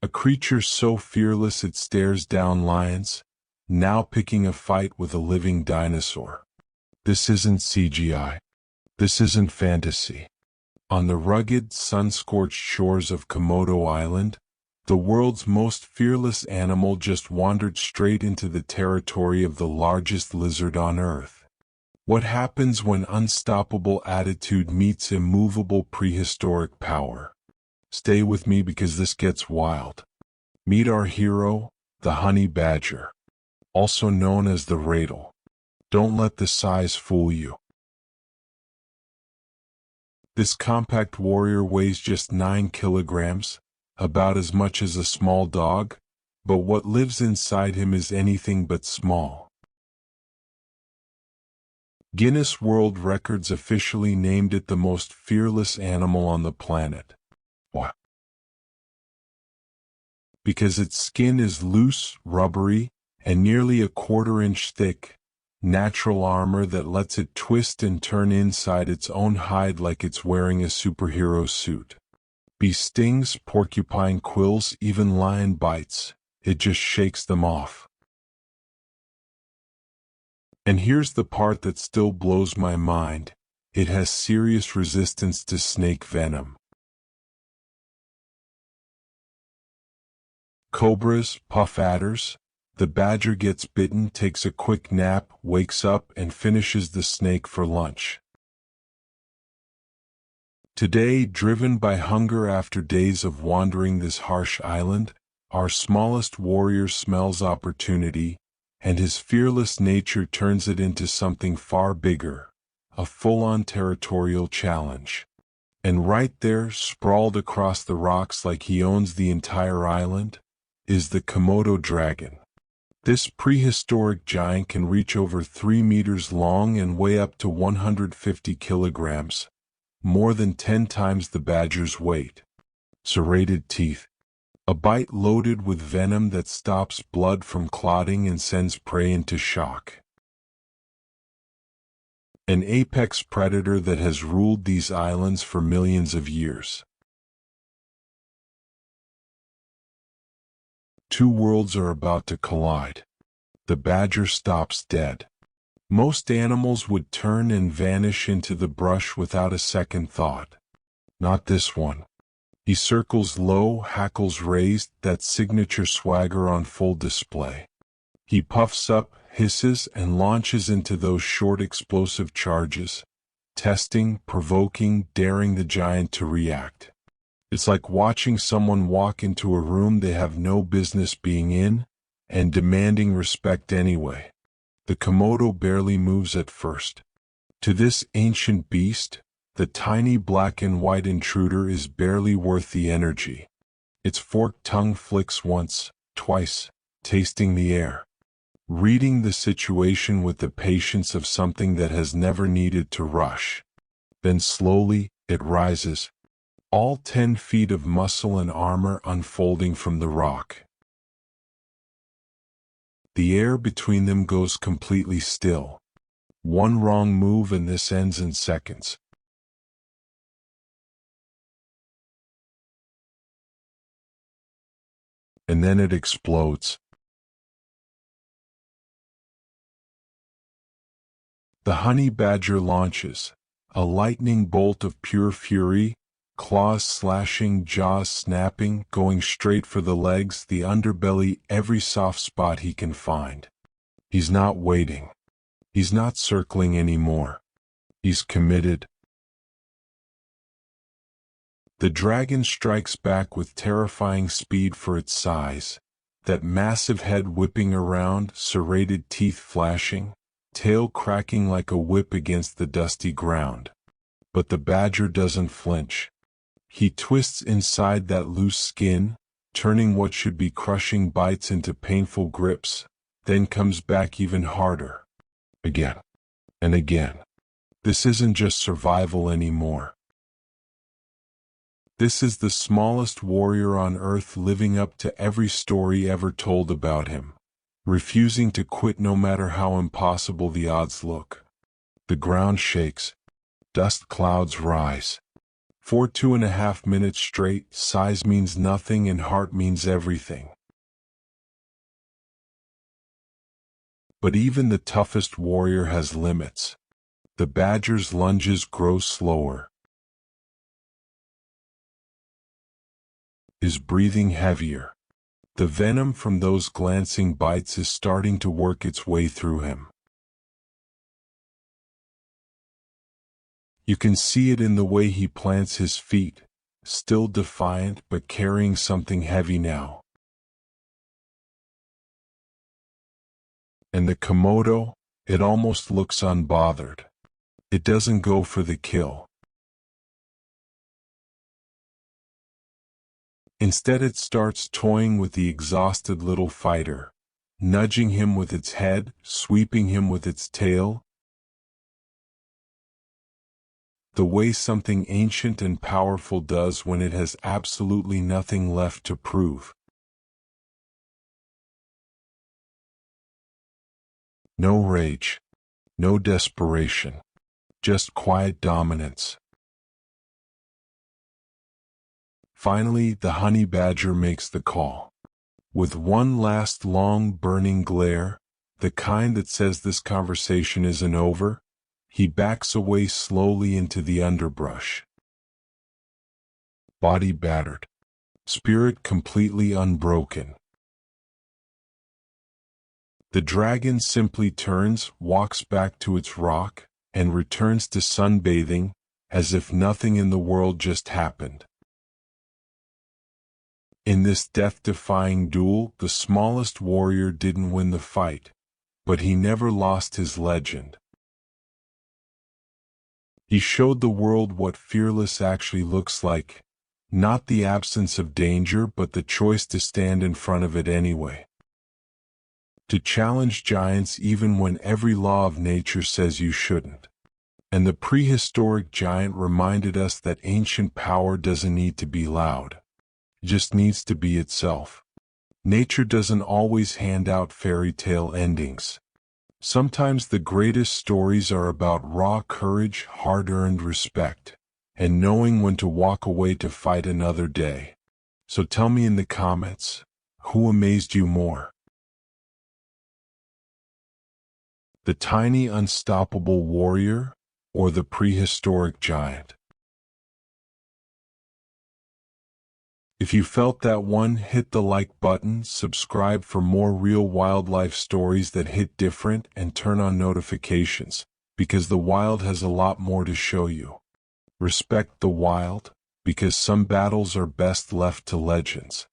A creature so fearless it stares down lions, now picking a fight with a living dinosaur. This isn't CGI. This isn't fantasy. On the rugged, sun-scorched shores of Komodo Island, the world's most fearless animal just wandered straight into the territory of the largest lizard on Earth. What happens when unstoppable attitude meets immovable prehistoric power? Stay with me because this gets wild. Meet our hero, the honey badger, also known as the rattle. Don't let the size fool you. This compact warrior weighs just 9 kilograms, about as much as a small dog, but what lives inside him is anything but small. Guinness World Records officially named it the most fearless animal on the planet. Why? Because its skin is loose, rubbery, and nearly a quarter-inch thick, natural armor that lets it twist and turn inside its own hide like it's wearing a superhero suit. Bee stings, porcupine quills, even lion bites, it just shakes them off. And here's the part that still blows my mind, it has serious resistance to snake venom. Cobras, puff adders. The badger gets bitten, takes a quick nap, wakes up, and finishes the snake for lunch. Today, driven by hunger after days of wandering this harsh island, our smallest warrior smells opportunity, and his fearless nature turns it into something far bigger, a full-on territorial challenge. And right there, sprawled across the rocks like he owns the entire island, is the Komodo dragon. This prehistoric giant can reach over 3 meters long and weigh up to 150 kilograms, more than 10 times the badger's weight. Serrated teeth. A bite loaded with venom that stops blood from clotting and sends prey into shock. An apex predator that has ruled these islands for millions of years. Two worlds are about to collide. The badger stops dead. Most animals would turn and vanish into the brush without a second thought. Not this one. He circles low, hackles raised, that signature swagger on full display. He puffs up, hisses, and launches into those short explosive charges, testing, provoking, daring the giant to react. It's like watching someone walk into a room they have no business being in, and demanding respect anyway. The Komodo barely moves at first. To this ancient beast, the tiny black and white intruder is barely worth the energy. Its forked tongue flicks once, twice, tasting the air. Reading the situation with the patience of something that has never needed to rush. Then slowly, it rises. All 10 feet of muscle and armor unfolding from the rock. The air between them goes completely still. One wrong move and this ends in seconds. And then it explodes. The honey badger launches, a lightning bolt of pure fury, claws slashing, jaws snapping, going straight for the legs, the underbelly, every soft spot he can find. He's not waiting. He's not circling anymore. He's committed. The dragon strikes back with terrifying speed for its size, that massive head whipping around, serrated teeth flashing, tail cracking like a whip against the dusty ground. But the badger doesn't flinch. He twists inside that loose skin, turning what should be crushing bites into painful grips, then comes back even harder. Again. And again. This isn't just survival anymore. This is the smallest warrior on Earth living up to every story ever told about him, refusing to quit no matter how impossible the odds look. The ground shakes. Dust clouds rise. For 2.5 minutes straight, size means nothing and heart means everything. But even the toughest warrior has limits. The badger's lunges grow slower. His breathing heavier. The venom from those glancing bites is starting to work its way through him. You can see it in the way he plants his feet, still defiant but carrying something heavy now. And the Komodo, it almost looks unbothered. It doesn't go for the kill. Instead it starts toying with the exhausted little fighter, nudging him with its head, sweeping him with its tail. The way something ancient and powerful does when it has absolutely nothing left to prove. No rage, no desperation, just quiet dominance. Finally, the honey badger makes the call. With one last long burning glare, the kind that says this conversation isn't over, he backs away slowly into the underbrush. Body battered, spirit completely unbroken. The dragon simply turns, walks back to its rock, and returns to sunbathing, as if nothing in the world just happened. In this death-defying duel, the smallest warrior didn't win the fight, but he never lost his legend. He showed the world what fearless actually looks like, not the absence of danger but the choice to stand in front of it anyway. To challenge giants even when every law of nature says you shouldn't. And the prehistoric giant reminded us that ancient power doesn't need to be loud. It just needs to be itself. Nature doesn't always hand out fairy tale endings. Sometimes the greatest stories are about raw courage, hard-earned respect, and knowing when to walk away to fight another day. So tell me in the comments, who amazed you more? The tiny unstoppable warrior, or the prehistoric giant? If you felt that one, hit the like button, subscribe for more real wildlife stories that hit different, and turn on notifications, because the wild has a lot more to show you. Respect the wild, because some battles are best left to legends.